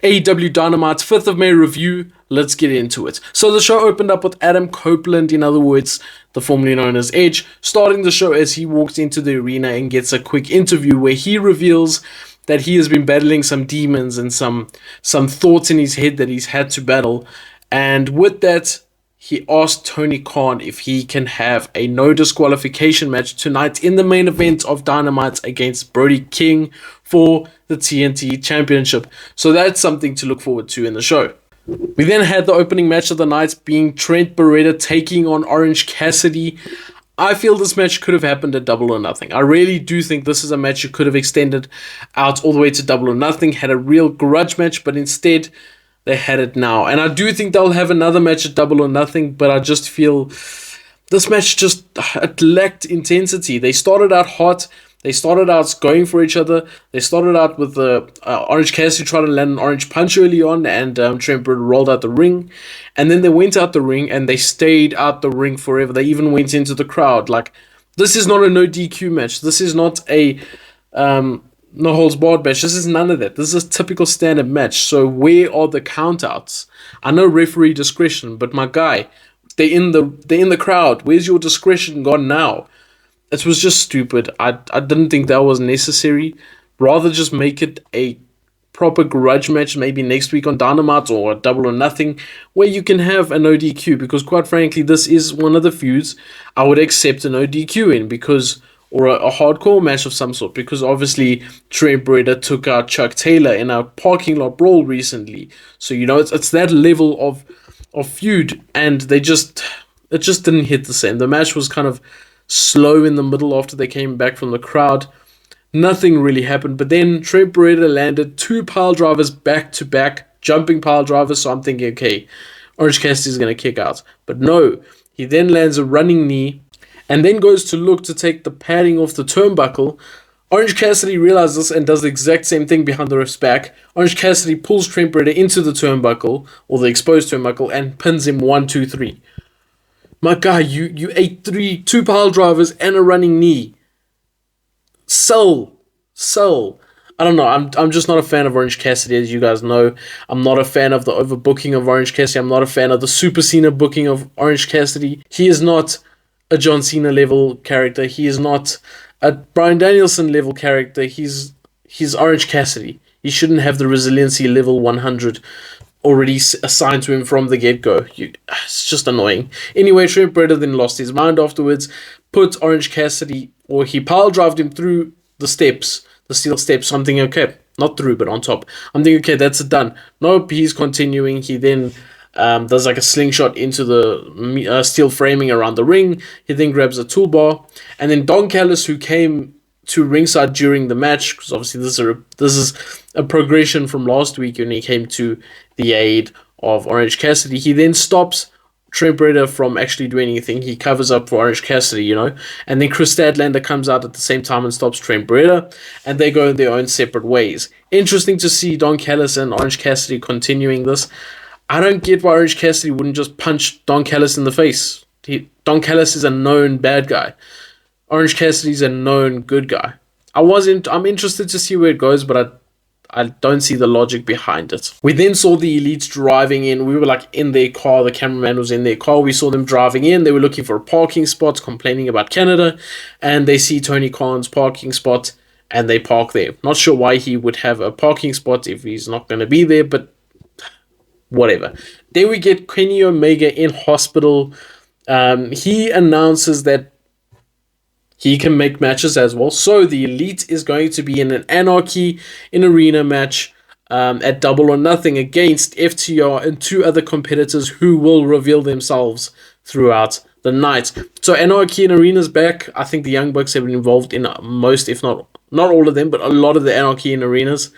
AEW Dynamite's 5th of May review. Let's get into it. So the show opened up with Adam Copeland, in other words, the formerly known as Edge, starting the show as he walks into the arena and gets a quick interview where he reveals that he has been battling some demons and some thoughts in his head that he's had to battle. And with that, he asked Tony Khan if he can have a no disqualification match tonight in the main event of Dynamite against Brody King for the TNT Championship. So that's something to look forward to in the show. We then had the opening match of the night being Trent Beretta taking on Orange Cassidy. I feel this match could have happened at Double or Nothing. I really do think this is a match you could have extended out all the way to Double or Nothing, had a real grudge match, but instead they had it now. And I do think they'll have another match at Double or Nothing, but I just feel this match just it lacked intensity. They started out hot. They started out going for each other. They started out with the Orange Cassidy trying to land an orange punch early on, and Trent Beretta rolled out the ring. And then they went out the ring, and they stayed out the ring forever. They even went into the crowd. Like, this is not a no DQ match. This is not a no holds barred match. This is none of that. This is a typical standard match. So where are the countouts? I know referee discretion, but my guy, they're in the crowd. Where's your discretion gone now? It was just stupid. I didn't think that was necessary. Rather just make it a proper grudge match maybe next week on Dynamite or a Double or Nothing where you can have a no DQ, because quite frankly this is one of the feuds I would accept a no DQ in, because or a hardcore match of some sort, because obviously Trent Beretta took out Chuck Taylor in a parking lot brawl recently. So you know it's that level of feud, and it just didn't hit the same. The match was kind of slow in the middle after they came back from the crowd. Nothing really happened, but then Trent Beretta landed 2 pile drivers back to back, jumping pile drivers, so I'm thinking, okay, Orange Cassidy is going to kick out. But no, he then lands a running knee and then goes to look to take the padding off the turnbuckle. Orange Cassidy realizes this and does the exact same thing behind the ref's back. Orange Cassidy pulls Trent Beretta into the turnbuckle, or the exposed turnbuckle, and pins him 1, 2, 3. My guy, you ate 2 pile drivers and a running knee. Sell. I don't know. I'm just not a fan of Orange Cassidy, as you guys know. I'm not a fan of the overbooking of Orange Cassidy. I'm not a fan of the Super Cena booking of Orange Cassidy. He is not a John Cena level character. He is not a Bryan Danielson level character. He's Orange Cassidy. He shouldn't have the resiliency level 100 already assigned to him from the get-go. It's just annoying. Anyway, Trent Beretta then lost his mind afterwards, put Orange Cassidy, or he pile-drived him through the steps, the steel steps. I'm thinking, okay, not through, but on top. I'm thinking, okay, that's it, done. Nope, he's continuing. He then does like a slingshot into the steel framing around the ring. He then grabs a toolbar, and then Don Callis, who came to ringside during the match, because obviously this is a progression from last week when he came to the aid of Orange Cassidy. He then stops Trent Beretta from actually doing anything. He covers up for Orange Cassidy, you know, and then Chris Statlander comes out at the same time and stops Trent Beretta, and they go their own separate ways. Interesting to see Don Callis and Orange Cassidy continuing this. I don't get why Orange Cassidy wouldn't just punch Don Callis in the face. Don Callis is a known bad guy. Orange Cassidy's a known good guy. I'm interested to see where it goes, but I don't see the logic behind it. We then saw the Elites driving in. We were like in their car. The cameraman was in their car. We saw them driving in. They were looking for a parking spot, complaining about Canada, and they see Tony Khan's parking spot, and they park there. Not sure why he would have a parking spot if he's not going to be there, but whatever. Then we get Kenny Omega in hospital. He announces that he can make matches as well. So the Elite is going to be in an Anarchy in Arena match at Double or Nothing against FTR and 2 other competitors who will reveal themselves throughout the night. So Anarchy in Arena's back. I think the Young Bucks have been involved in most, if not all of them, but a lot of the Anarchy in Arenas.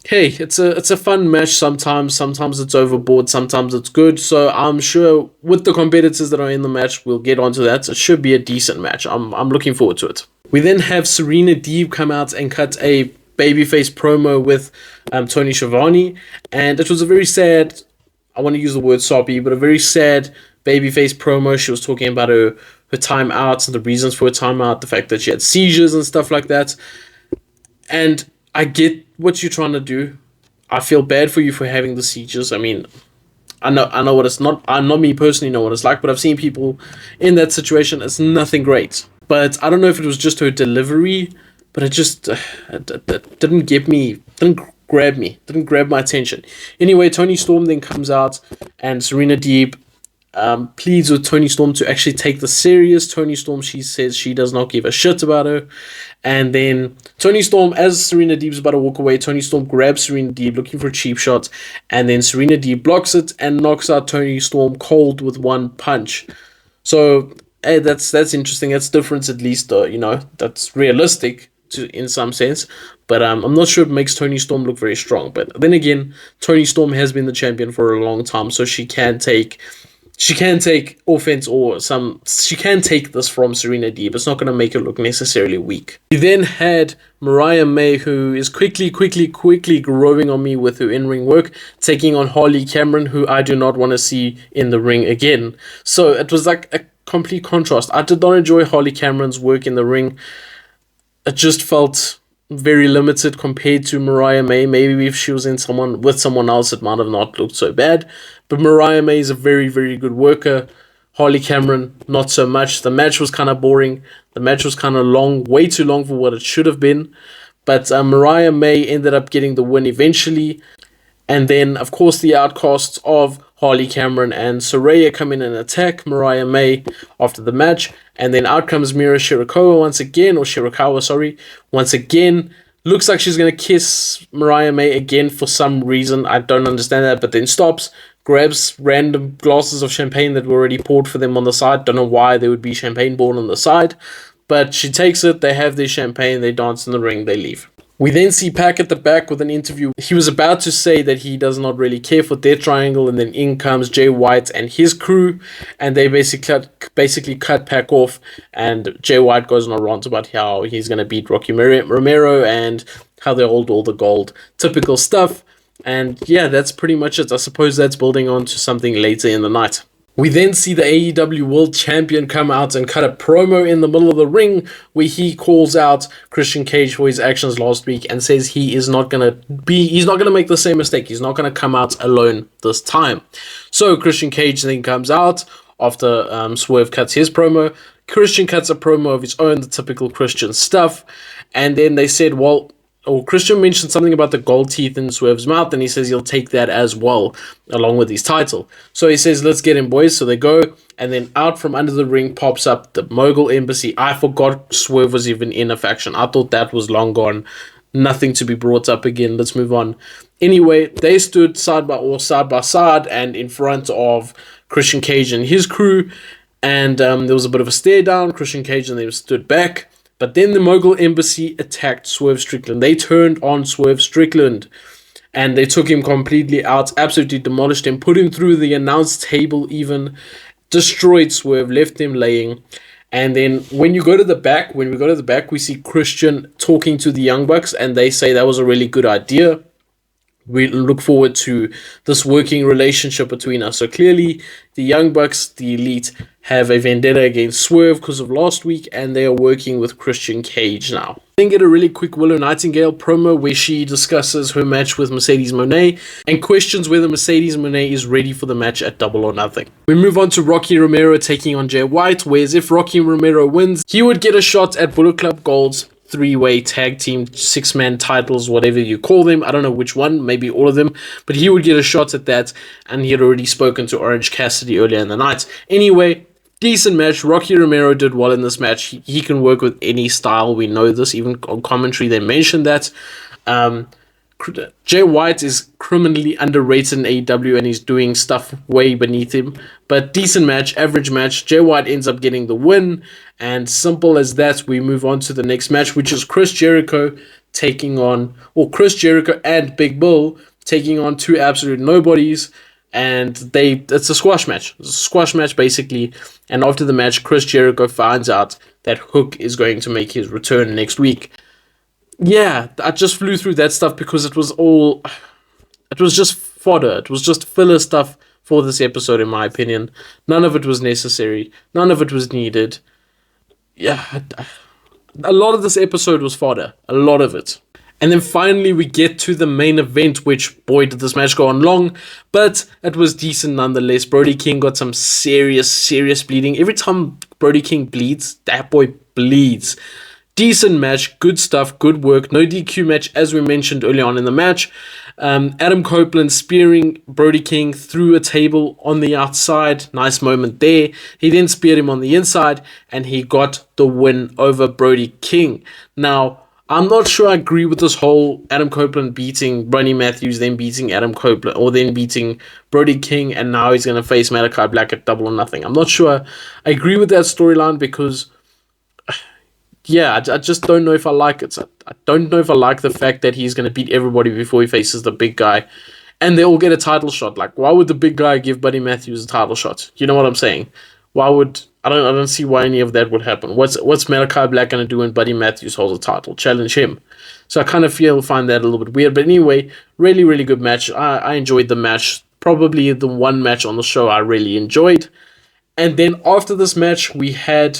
Hey, it's a fun match sometimes. Sometimes it's overboard, sometimes it's good. So I'm sure with the competitors that are in the match, we'll get onto that. It should be a decent match. I'm looking forward to it. We then have Serena Deeb come out and cut a babyface promo with Tony Schiavone, and it was a very sad, I want to use the word soppy, but a very sad babyface promo. She was talking about her time out and the reasons for her time out, the fact that she had seizures and stuff like that. And I get what you're trying to do. I feel bad for you for having the seizures. I mean, I know what it's not. I not me personally know what it's like, but I've seen people in that situation. It's nothing great. But I don't know if it was just her delivery, but it just it didn't get me, didn't grab my attention. Anyway, Toni Storm then comes out, and Serena Deeb pleads with Toni Storm to actually take this serious. Toni Storm, she says she does not give a shit about her. And then Toni Storm, as Serena Deeb's about to walk away, Toni Storm grabs Serena Deeb looking for a cheap shot. And then Serena Deeb blocks it and knocks out Toni Storm cold with one punch. So, hey, that's interesting. That's different, at least, that's realistic in some sense. But I'm not sure it makes Toni Storm look very strong. But then again, Toni Storm has been the champion for a long time, so she can take offense, or she can take this from Serena Deeb. It's not going to make her look necessarily weak. We then had Mariah May, who is quickly growing on me with her in-ring work, taking on Harley Cameron, who I do not want to see in the ring again. So it was like a complete contrast. I did not enjoy Harley Cameron's work in the ring. It just felt very limited compared to Mariah May. Maybe if she was with someone else, it might have not looked so bad. But Mariah May is a very, very good worker. Harley Cameron, not so much. The match was kind of boring. The match was kind of long, way too long for what it should have been. But Mariah May ended up getting the win eventually. And then, of course, the outcasts of Harley Cameron and Saraya come in and attack Mariah May after the match. And then out comes Mira Shirakawa once again. Looks like she's going to kiss Mariah May again for some reason. I don't understand that, but then stops, grabs random glasses of champagne that were already poured for them on the side. Don't know why there would be champagne poured on the side. But she takes it, they have their champagne, they dance in the ring, they leave. We then see Pac at the back with an interview. He was about to say that he does not really care for Death Triangle, and then in comes Jay White and his crew, and they basically cut Pac off, and Jay White goes on a rant about how he's going to beat Rocky Romero and how they hold all the gold. Typical stuff, and yeah, that's pretty much it. I suppose that's building on to something later in the night. We then see the AEW World Champion come out and cut a promo in the middle of the ring where he calls out Christian Cage for his actions last week and says he's not gonna make the same mistake. He's not gonna come out alone this time. So Christian Cage then comes out after Swerve cuts his promo. Christian cuts a promo of his own, the typical Christian stuff, and then they said, Christian mentioned something about the gold teeth in Swerve's mouth, and he says he'll take that as well, along with his title. So he says, let's get him, boys. So they go, and then out from under the ring pops up the Mogul Embassy. I forgot Swerve was even in a faction. I thought that was long gone. Nothing to be brought up again. Let's move on. Anyway, they stood side by side and in front of Christian Cage and his crew, and there was a bit of a stare down. Christian Cage and they stood back. But then the Mogul Embassy attacked Swerve Strickland. They turned on Swerve Strickland. And they took him completely out. Absolutely demolished him. Put him through the announce table even. Destroyed Swerve. Left him laying. And then when we go to the back, we see Christian talking to the Young Bucks. And they say that was a really good idea. We look forward to this working relationship between us. So clearly, the Young Bucks, the Elite, have a vendetta against Swerve because of last week, and they are working with Christian Cage now. Then get a really quick Willow Nightingale promo where she discusses her match with Mercedes Moné and questions whether Mercedes Moné is ready for the match at Double or Nothing. We move on to Rocky Romero taking on Jay White, whereas if Rocky Romero wins, he would get a shot at Bullet Club Gold's three-way tag team, six-man titles, whatever you call them. I don't know which one, maybe all of them, but he would get a shot at that, and he had already spoken to Orange Cassidy earlier in the night. Anyway, decent match. Rocky Romero did well in this match. He can work with any style. We know this. Even on commentary, they mentioned that. Jay White is criminally underrated in AEW, and he's doing stuff way beneath him. But decent match, average match. Jay White ends up getting the win, and simple as that, we move on to the next match, which is Chris Jericho and Big Bill taking on two absolute nobodies, and it's a squash match. It's a squash match, basically, and after the match, Chris Jericho finds out that Hook is going to make his return next week. Yeah, I just flew through that stuff because it was just fodder. It was just filler stuff for this episode, in my opinion. None of it was necessary. None of it was needed. Yeah, a lot of this episode was fodder. A lot of it. And then finally we get to the main event, which, boy, did this match go on long, but it was decent nonetheless. Brody King got some serious bleeding. Every time Brody King bleeds, that boy bleeds. Decent match, good stuff, good work. No DQ match, as we mentioned early on in the match. Adam Copeland spearing Brody King through a table on the outside. Nice moment there. He then speared him on the inside, and he got the win over Brody King. Now, I'm not sure I agree with this whole Adam Copeland beating Buddy Matthews, then beating Adam Copeland, or then beating Brody King, and now he's going to face Malachi Black at Double or Nothing. I'm not sure I agree with that storyline because, yeah, I just don't know if I like it. So I don't know if I like the fact that he's going to beat everybody before he faces the big guy, and they all get a title shot. Like, why would the big guy give Buddy Matthews a title shot? You know what I'm saying? Why would... I don't see why any of that would happen. What's Malachi Black going to do when Buddy Matthews holds a title? Challenge him. So I kind of find that a little bit weird. But anyway, really good match. I enjoyed the match. Probably the one match on the show I really enjoyed. And then after this match, we had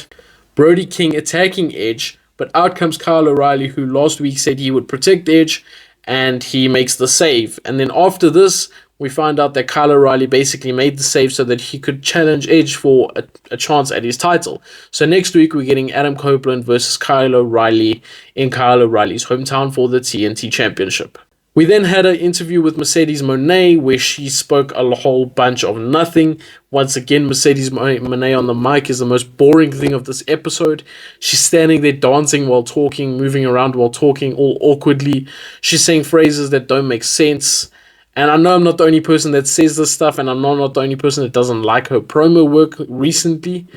Brody King attacking Edge. But out comes Kyle O'Reilly, who last week said he would protect Edge. And he makes the save. And then after this, we find out that Kyle O'Reilly basically made the save so that he could challenge Edge for a chance at his title. So next week, we're getting Adam Copeland versus Kyle O'Reilly in Kyle O'Reilly's hometown for the TNT Championship. We then had an interview with Mercedes Moné where she spoke a whole bunch of nothing. Once again, Mercedes Moné on the mic is the most boring thing of this episode. She's standing there dancing while talking, moving around while talking, all awkwardly. She's saying phrases that don't make sense. And I know I'm not the only person that says this stuff, and I'm not the only person that doesn't like her promo work recently.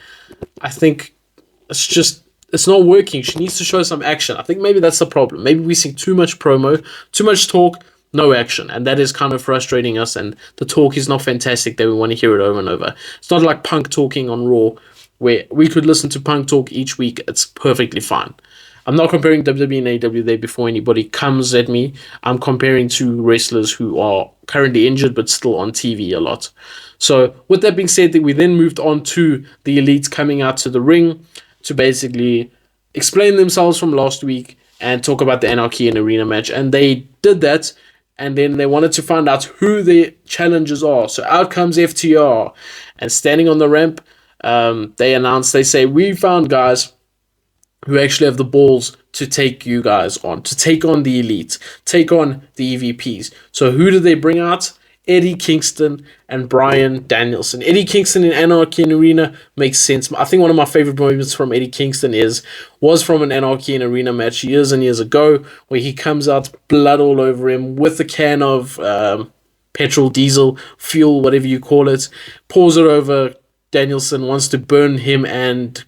I think it's not working. She needs to show some action. I think maybe that's the problem. Maybe we see too much promo, too much talk, no action. And that is kind of frustrating us, and the talk is not fantastic that we want to hear it over and over. It's not like Punk talking on Raw, where we could listen to Punk talk each week. It's perfectly fine. I'm not comparing WWE and AEW there before anybody comes at me. I'm comparing to wrestlers who are currently injured but still on TV a lot. So with that being said, we then moved on to the Elites coming out to the ring to basically explain themselves from last week and talk about the Anarchy and Arena match. And they did that, and then they wanted to find out who the challengers are. So out comes FTR, and standing on the ramp, they say, we found guys who actually have the balls to take you guys on, to take on the Elite, take on the EVPs. So who did they bring out? Eddie Kingston and Bryan Danielson. Eddie Kingston in Anarchy and Arena makes sense. I think one of my favorite moments from Eddie Kingston was from an Anarchy and Arena match years and years ago, where he comes out blood all over him with a can of petrol, diesel, fuel, whatever you call it, pours it over Danielson, wants to burn him and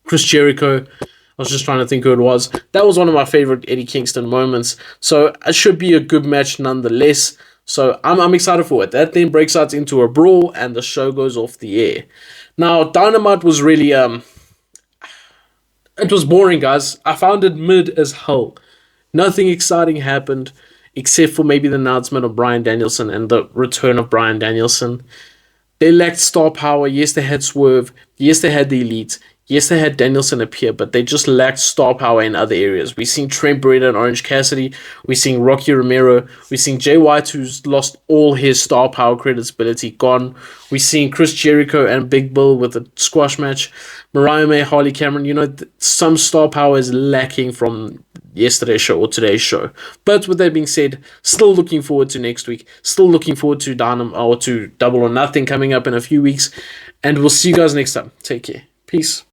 Chris Jericho. I was just trying to think who it was. That was one of my favorite Eddie Kingston moments. So it should be a good match nonetheless. So I'm excited for it. That then breaks out into a brawl, and the show goes off the air. Now, Dynamite was really it was boring, guys. I found it mid as hell. Nothing exciting happened except for maybe the announcement of Bryan Danielson and the return of Bryan Danielson. They lacked star power. Yes, they had Swerve. Yes, they had the Elite. Yes, they had Danielson appear, but they just lacked star power in other areas. We've seen Trent, Beretta, and Orange Cassidy. We've seen Rocky Romero. We've seen Jay White, who's lost all his star power credibility, gone. We've seen Chris Jericho and Big Bill with a squash match. Mariah, Harley, Cameron. Some star power is lacking from yesterday's show or today's show. But with that being said, still looking forward to next week. Still looking forward to Dynamite or to Double or Nothing coming up in a few weeks. And we'll see you guys next time. Take care. Peace.